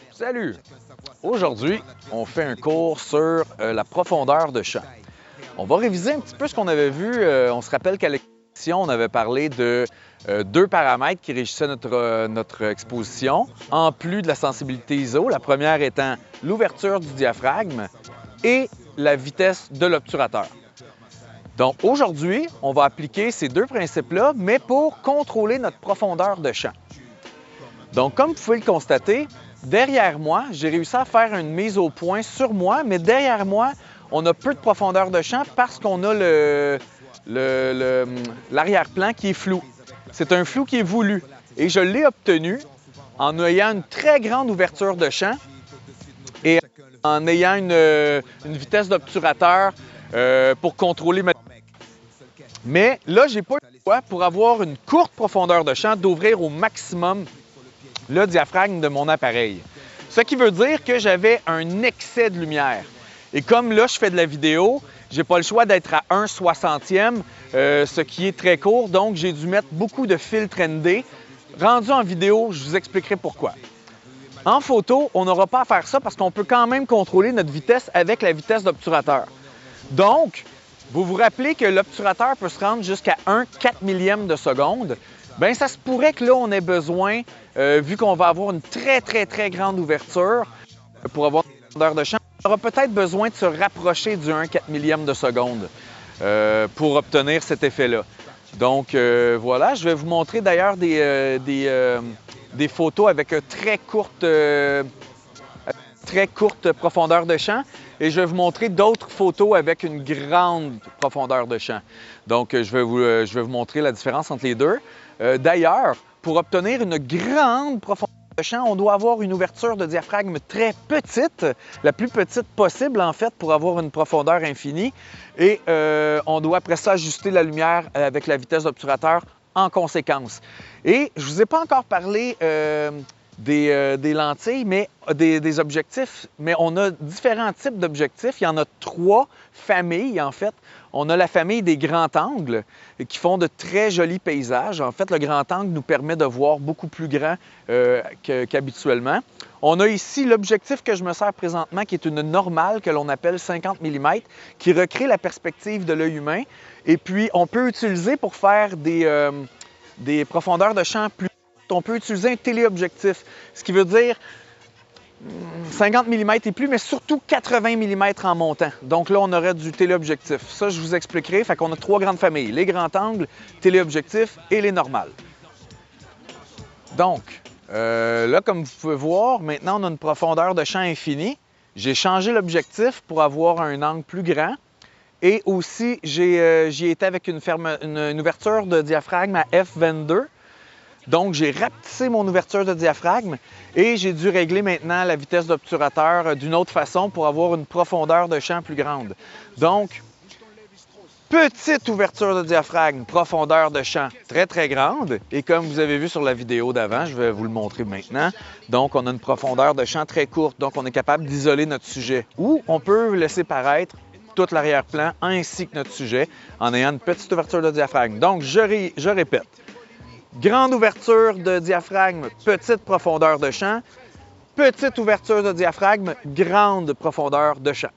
Salut! Aujourd'hui, on fait un cours sur la profondeur de champ. On va réviser un petit peu ce qu'on avait vu. On se rappelle qu'à l'exposition, on avait parlé de deux paramètres qui régissaient notre exposition, en plus de la sensibilité ISO. La première étant l'ouverture du diaphragme et la vitesse de l'obturateur. Donc aujourd'hui, on va appliquer ces deux principes-là, mais pour contrôler notre profondeur de champ. Donc comme vous pouvez le constater, derrière moi, j'ai réussi à faire une mise au point sur moi, mais derrière moi, on a peu de profondeur de champ parce qu'on a l'arrière-plan qui est flou. C'est un flou qui est voulu et je l'ai obtenu en ayant une très grande ouverture de champ et en ayant une vitesse d'obturateur pour contrôler ma... Mais là, j'ai pas eu le choix pour avoir une courte profondeur de champ d'ouvrir au maximum le diaphragme de mon appareil. Ce qui veut dire que j'avais un excès de lumière. Et comme là, je fais de la vidéo, j'ai pas le choix d'être à 1/60e, ce qui est très court, donc j'ai dû mettre beaucoup de filtres ND. Rendu en vidéo, je vous expliquerai pourquoi. En photo, on n'aura pas à faire ça parce qu'on peut quand même contrôler notre vitesse avec la vitesse d'obturateur. Donc, vous vous rappelez que l'obturateur peut se rendre jusqu'à 1/4 millième de seconde. Bien, ça se pourrait que là, on ait besoin, vu qu'on va avoir une très grande ouverture pour avoir une profondeur de champ, on aura peut-être besoin de se rapprocher du 1/4 millième de seconde pour obtenir cet effet-là. Donc, voilà, je vais vous montrer d'ailleurs des photos avec très courte profondeur de champ et je vais vous montrer d'autres photos avec une grande profondeur de champ. Donc, je vais vous montrer la différence entre les deux. D'ailleurs, pour obtenir une grande profondeur de champ, on doit avoir une ouverture de diaphragme très petite, la plus petite possible en fait, pour avoir une profondeur infinie. Et on doit après ça ajuster la lumière avec la vitesse d'obturateur en conséquence. Et je ne vous ai pas encore parlé des lentilles, mais des objectifs, mais on a différents types d'objectifs. Il y en a 3 familles, en fait. On a la famille des grands angles qui font de très jolis paysages. En fait, le grand angle nous permet de voir beaucoup plus grand qu'habituellement. On a ici l'objectif que je me sers présentement, qui est une normale que l'on appelle 50 mm, qui recrée la perspective de l'œil humain. Et puis, on peut utiliser pour faire des profondeurs de champ plus... On peut utiliser un téléobjectif, ce qui veut dire 50 mm et plus, mais surtout 80 mm en montant. Donc là, on aurait du téléobjectif. Ça, je vous expliquerai. Fait qu'on a 3 grandes familles, les grands angles, téléobjectifs et les normales. Donc, là, comme vous pouvez voir, maintenant, on a une profondeur de champ infinie. J'ai changé l'objectif pour avoir un angle plus grand. Et aussi, j'y ai été avec une ouverture de diaphragme à f22. Donc, j'ai rapetissé mon ouverture de diaphragme et j'ai dû régler maintenant la vitesse d'obturateur d'une autre façon pour avoir une profondeur de champ plus grande. Donc, petite ouverture de diaphragme, profondeur de champ très grande. Et comme vous avez vu sur la vidéo d'avant, je vais vous le montrer maintenant. Donc, on a une profondeur de champ très courte. Donc, on est capable d'isoler notre sujet. Ou on peut laisser paraître tout l'arrière-plan ainsi que notre sujet en ayant une petite ouverture de diaphragme. Donc, je répète. Grande ouverture de diaphragme, petite profondeur de champ. Petite ouverture de diaphragme, grande profondeur de champ.